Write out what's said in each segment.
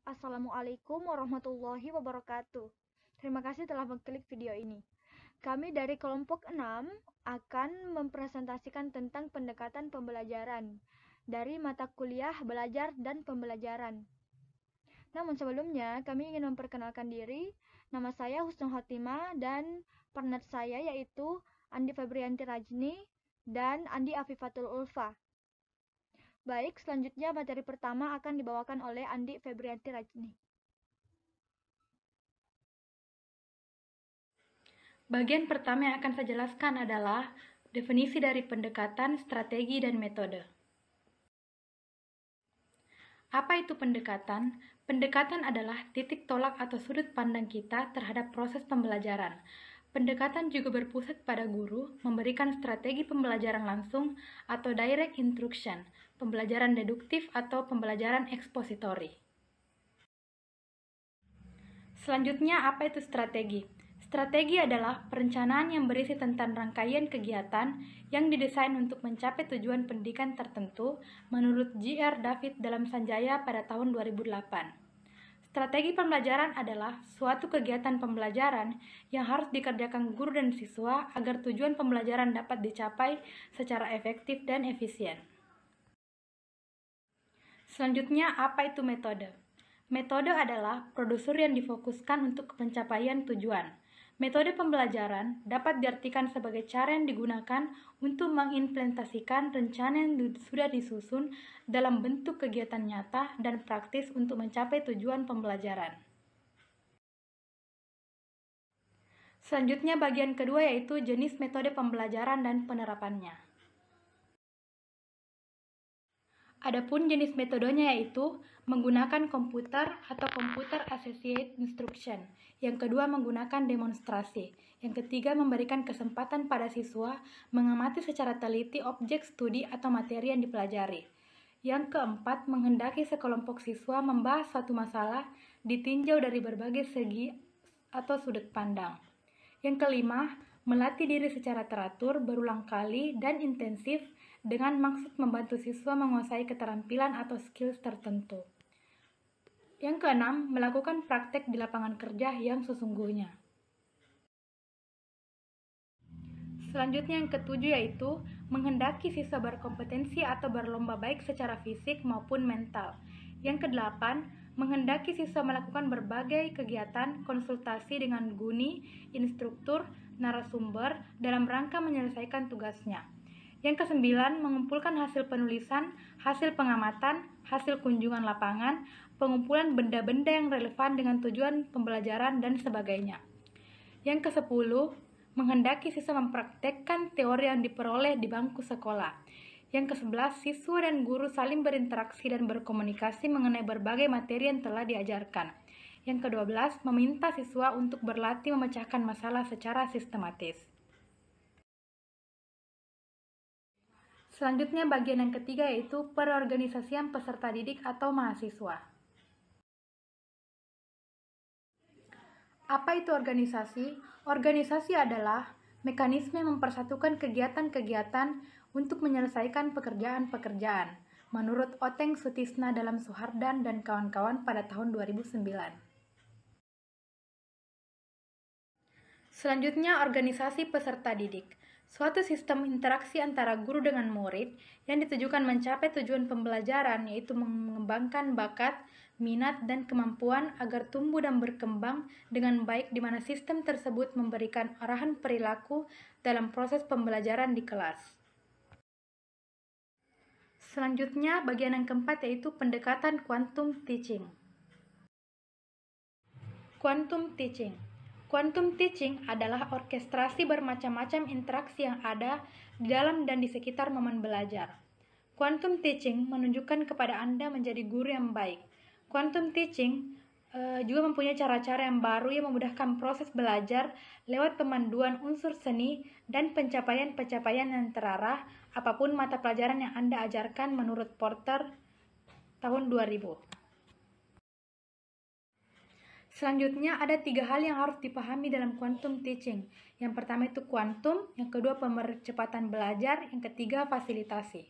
Assalamualaikum warahmatullahi wabarakatuh. Terima kasih telah mengklik video ini. Kami dari kelompok 6 akan mempresentasikan tentang pendekatan pembelajaran dari mata kuliah belajar dan pembelajaran. Namun sebelumnya, kami ingin memperkenalkan diri. Nama saya Husnul Khotimah dan partner saya yaitu Andi Febrianti Rajni dan Andi Afifatul Ulfa. Baik, selanjutnya materi pertama akan dibawakan oleh Andi Febrianti Rajni. Bagian pertama yang akan saya jelaskan adalah definisi dari pendekatan, strategi, dan metode. Apa itu pendekatan? Pendekatan adalah titik tolak atau sudut pandang kita terhadap proses pembelajaran. Pendekatan juga berpusat pada guru, memberikan strategi pembelajaran langsung atau direct instruction, pembelajaran deduktif atau pembelajaran ekspositori. Selanjutnya, apa itu strategi? Strategi adalah perencanaan yang berisi tentang rangkaian kegiatan yang didesain untuk mencapai tujuan pendidikan tertentu menurut J.R. David dalam Sanjaya pada tahun 2008. Strategi pembelajaran adalah suatu kegiatan pembelajaran yang harus dikerjakan guru dan siswa agar tujuan pembelajaran dapat dicapai secara efektif dan efisien. Selanjutnya, apa itu metode? Metode adalah prosedur yang difokuskan untuk pencapaian tujuan. Metode pembelajaran dapat diartikan sebagai cara yang digunakan untuk mengimplementasikan rencana yang sudah disusun dalam bentuk kegiatan nyata dan praktis untuk mencapai tujuan pembelajaran. Selanjutnya bagian kedua yaitu jenis metode pembelajaran dan penerapannya. Adapun jenis metodenya yaitu menggunakan komputer atau computer assisted instruction. Yang kedua menggunakan demonstrasi. Yang ketiga memberikan kesempatan pada siswa mengamati secara teliti objek studi atau materi yang dipelajari. Yang keempat menghendaki sekelompok siswa membahas suatu masalah ditinjau dari berbagai segi atau sudut pandang. Yang kelima melatih diri secara teratur, berulang kali, dan intensif dengan maksud membantu siswa menguasai keterampilan atau skills tertentu. Yang keenam, melakukan praktek di lapangan kerja yang sesungguhnya. Selanjutnya yang ketujuh yaitu menghendaki siswa berkompetensi atau berlomba baik secara fisik maupun mental. Yang kedelapan, menghendaki siswa melakukan berbagai kegiatan konsultasi dengan guni, instruktur, narasumber dalam rangka menyelesaikan tugasnya. Yang kesembilan, mengumpulkan hasil penulisan, hasil pengamatan, hasil kunjungan lapangan, pengumpulan benda-benda yang relevan dengan tujuan pembelajaran dan sebagainya. Yang kesepuluh, menghendaki siswa mempraktekkan teori yang diperoleh di bangku sekolah. Yang ke-11, siswa dan guru saling berinteraksi dan berkomunikasi mengenai berbagai materi yang telah diajarkan. Yang ke-12, meminta siswa untuk berlatih memecahkan masalah secara sistematis. Selanjutnya bagian yang ketiga yaitu perorganisasian peserta didik atau mahasiswa. Apa itu organisasi? Organisasi adalah mekanisme yang mempersatukan kegiatan-kegiatan untuk menyelesaikan pekerjaan-pekerjaan, menurut Oteng Sutisna dalam Suhardan dan kawan-kawan pada tahun 2009. Selanjutnya, organisasi peserta didik. Suatu sistem interaksi antara guru dengan murid yang ditujukan mencapai tujuan pembelajaran yaitu mengembangkan bakat, minat, dan kemampuan agar tumbuh dan berkembang dengan baik di mana sistem tersebut memberikan arahan perilaku dalam proses pembelajaran di kelas. Selanjutnya, bagian yang keempat yaitu pendekatan quantum teaching. Quantum teaching. Quantum teaching adalah orkestrasi bermacam-macam interaksi yang ada di dalam dan di sekitar momen belajar. Quantum teaching menunjukkan kepada Anda menjadi guru yang baik. Quantum teaching juga mempunyai cara-cara yang baru yang memudahkan proses belajar lewat pemanduan unsur seni dan pencapaian-pencapaian yang terarah apapun mata pelajaran yang Anda ajarkan menurut Porter tahun 2000. Selanjutnya ada 3 hal yang harus dipahami dalam quantum teaching. Yang pertama itu kuantum, yang kedua pemercepatan belajar, yang ketiga fasilitasi.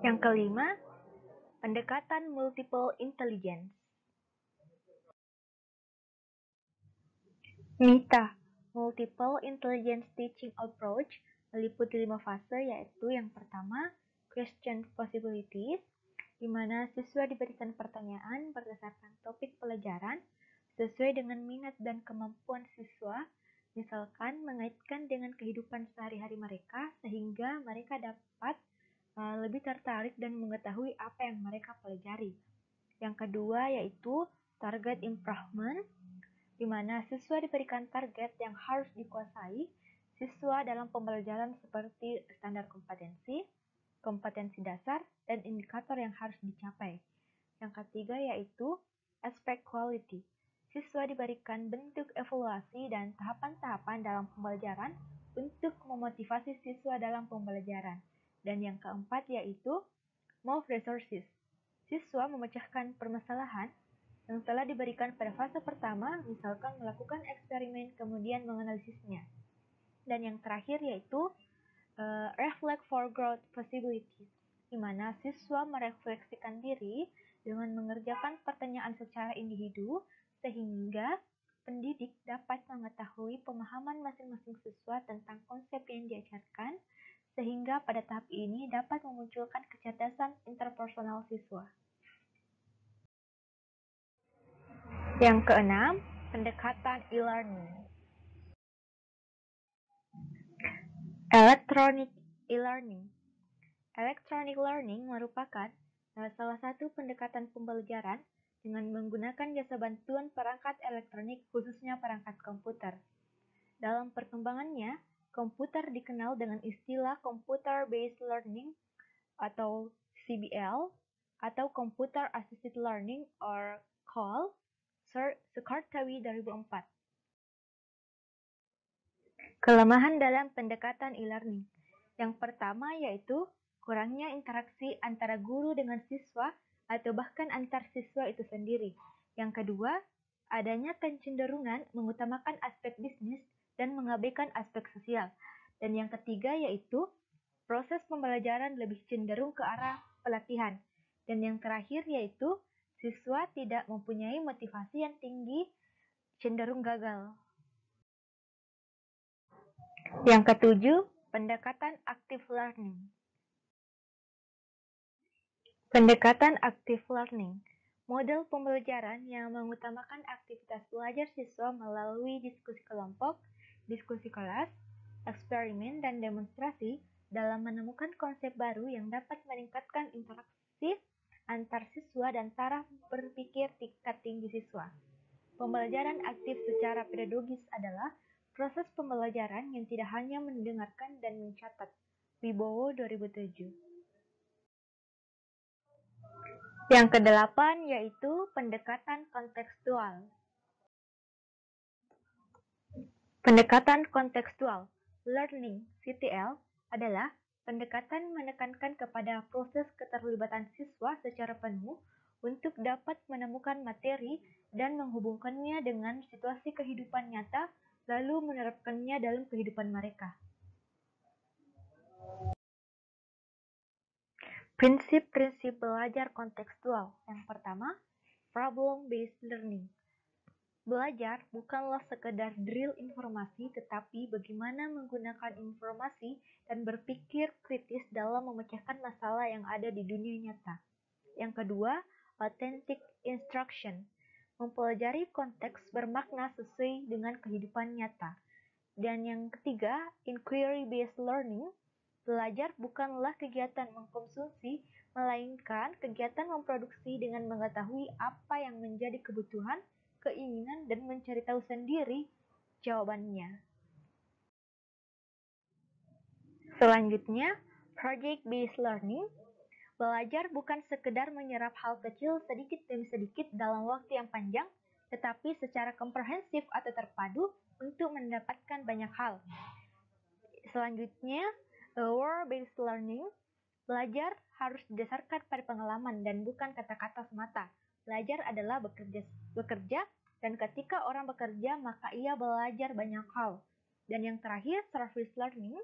Yang kelima, Pendekatan multiple intelligence. MITA, Multiple Intelligence Teaching Approach, meliputi 5 fase, yaitu yang pertama, Question Possibilities, di mana siswa diberikan pertanyaan berdasarkan topik pelajaran sesuai dengan minat dan kemampuan siswa, misalkan mengaitkan dengan kehidupan sehari-hari mereka sehingga mereka dapat lebih tertarik dan mengetahui apa yang mereka pelajari. Yang kedua yaitu Target Improvement, di mana siswa diberikan target yang harus dikuasai siswa dalam pembelajaran seperti standar kompetensi, kompetensi dasar, dan indikator yang harus dicapai. Yang ketiga yaitu aspek quality. Siswa diberikan bentuk evaluasi dan tahapan-tahapan dalam pembelajaran untuk memotivasi siswa dalam pembelajaran. Dan yang keempat yaitu move resources. Siswa memecahkan permasalahan yang telah diberikan pada fase pertama, misalkan melakukan eksperimen kemudian menganalisisnya. Dan yang terakhir yaitu reflect for growth possibilities, di mana siswa merefleksikan diri dengan mengerjakan pertanyaan secara individu sehingga pendidik dapat mengetahui pemahaman masing-masing siswa tentang konsep yang diajarkan, sehingga pada tahap ini dapat memunculkan kecerdasan interpersonal siswa. Yang keenam, pendekatan e-learning. Electronic e-learning. Electronic learning merupakan salah satu pendekatan pembelajaran dengan menggunakan jasa bantuan perangkat elektronik, khususnya perangkat komputer. Dalam perkembangannya, komputer dikenal dengan istilah Computer-Based Learning atau CBL atau Computer Assisted Learning or CAL, Sekartawi 2004. Kelemahan dalam pendekatan e-learning. Yang pertama yaitu kurangnya interaksi antara guru dengan siswa atau bahkan antar siswa itu sendiri. Yang kedua, adanya kecenderungan mengutamakan aspek bisnis dan mengabaikan aspek sosial. Dan yang ketiga yaitu proses pembelajaran lebih cenderung ke arah pelatihan. Dan yang terakhir yaitu siswa tidak mempunyai motivasi yang tinggi, cenderung gagal. Yang ketujuh, pendekatan active learning. Pendekatan active learning, model pembelajaran yang mengutamakan aktivitas belajar siswa melalui diskusi kelompok, diskusi kelas, eksperimen, dan demonstrasi dalam menemukan konsep baru yang dapat meningkatkan interaksi antar siswa dan taraf berpikir tingkat tinggi siswa. Pembelajaran aktif secara pedagogis adalah proses pembelajaran yang tidak hanya mendengarkan dan mencatat. Wibowo 2007. Yang kedelapan yaitu pendekatan kontekstual. Pendekatan kontekstual, learning, CTL, adalah pendekatan menekankan kepada proses keterlibatan siswa secara penuh untuk dapat menemukan materi dan menghubungkannya dengan situasi kehidupan nyata, lalu menerapkannya dalam kehidupan mereka. Prinsip-prinsip belajar kontekstual. Yang pertama, problem-based learning. Belajar bukanlah sekedar drill informasi, tetapi bagaimana menggunakan informasi dan berpikir kritis dalam memecahkan masalah yang ada di dunia nyata. Yang kedua, authentic instruction. Mempelajari konteks bermakna sesuai dengan kehidupan nyata. Dan yang ketiga, inquiry-based learning. Belajar bukanlah kegiatan mengkonsumsi, melainkan kegiatan memproduksi dengan mengetahui apa yang menjadi kebutuhan, keinginan, dan mencari tahu sendiri jawabannya. Selanjutnya, project-based learning. Belajar bukan sekedar menyerap hal kecil sedikit demi sedikit dalam waktu yang panjang, tetapi secara komprehensif atau terpadu untuk mendapatkan banyak hal. Selanjutnya, role-based learning. Belajar harus didasarkan pada pengalaman dan bukan kata-kata semata. Belajar adalah bekerja, dan ketika orang bekerja, maka ia belajar banyak hal. Dan yang terakhir, service learning.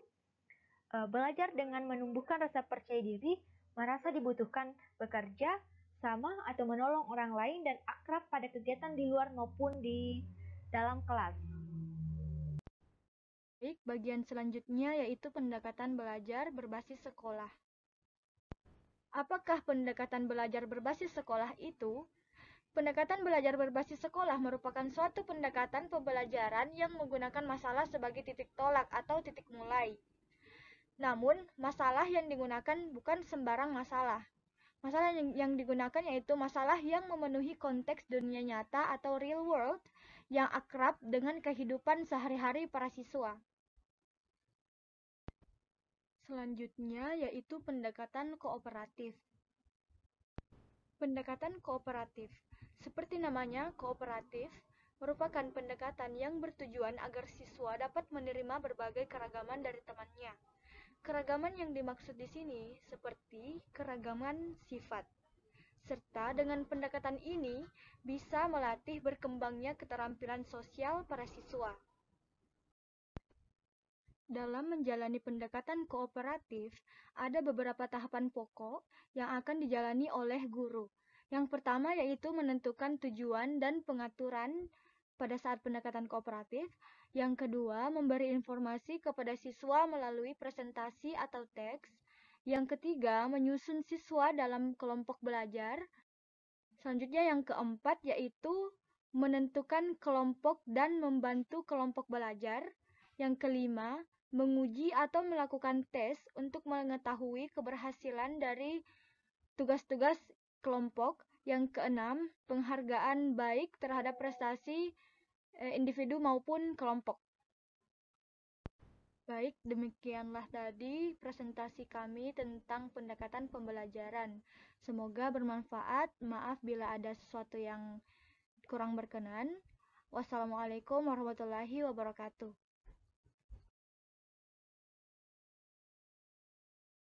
Belajar dengan menumbuhkan rasa percaya diri, merasa dibutuhkan bekerja sama atau menolong orang lain, dan akrab pada kegiatan di luar maupun di dalam kelas. Baik, bagian selanjutnya yaitu pendekatan belajar berbasis sekolah. Apakah pendekatan belajar berbasis sekolah itu? Pendekatan belajar berbasis sekolah merupakan suatu pendekatan pembelajaran yang menggunakan masalah sebagai titik tolak atau titik mulai. Namun, masalah yang digunakan bukan sembarang masalah. Masalah yang digunakan yaitu masalah yang memenuhi konteks dunia nyata atau real world yang akrab dengan kehidupan sehari-hari para siswa. Selanjutnya yaitu pendekatan kooperatif. Pendekatan kooperatif, seperti namanya, kooperatif, merupakan pendekatan yang bertujuan agar siswa dapat menerima berbagai keragaman dari temannya. Keragaman yang dimaksud di sini seperti keragaman sifat. Serta dengan pendekatan ini bisa melatih berkembangnya keterampilan sosial para siswa. Dalam menjalani pendekatan kooperatif, ada beberapa tahapan pokok yang akan dijalani oleh guru. Yang pertama yaitu menentukan tujuan dan pengaturan pada saat pendekatan kooperatif. Yang kedua, memberi informasi kepada siswa melalui presentasi atau teks. Yang ketiga, menyusun siswa dalam kelompok belajar. Selanjutnya yang keempat yaitu menentukan kelompok dan membantu kelompok belajar. Yang kelima, menguji atau melakukan tes untuk mengetahui keberhasilan dari tugas-tugas kelompok. Yang keenam, penghargaan baik terhadap prestasi individu maupun kelompok. Baik, demikianlah tadi presentasi kami tentang pendekatan pembelajaran. Semoga bermanfaat. Maaf bila ada sesuatu yang kurang berkenan. Wassalamualaikum warahmatullahi wabarakatuh.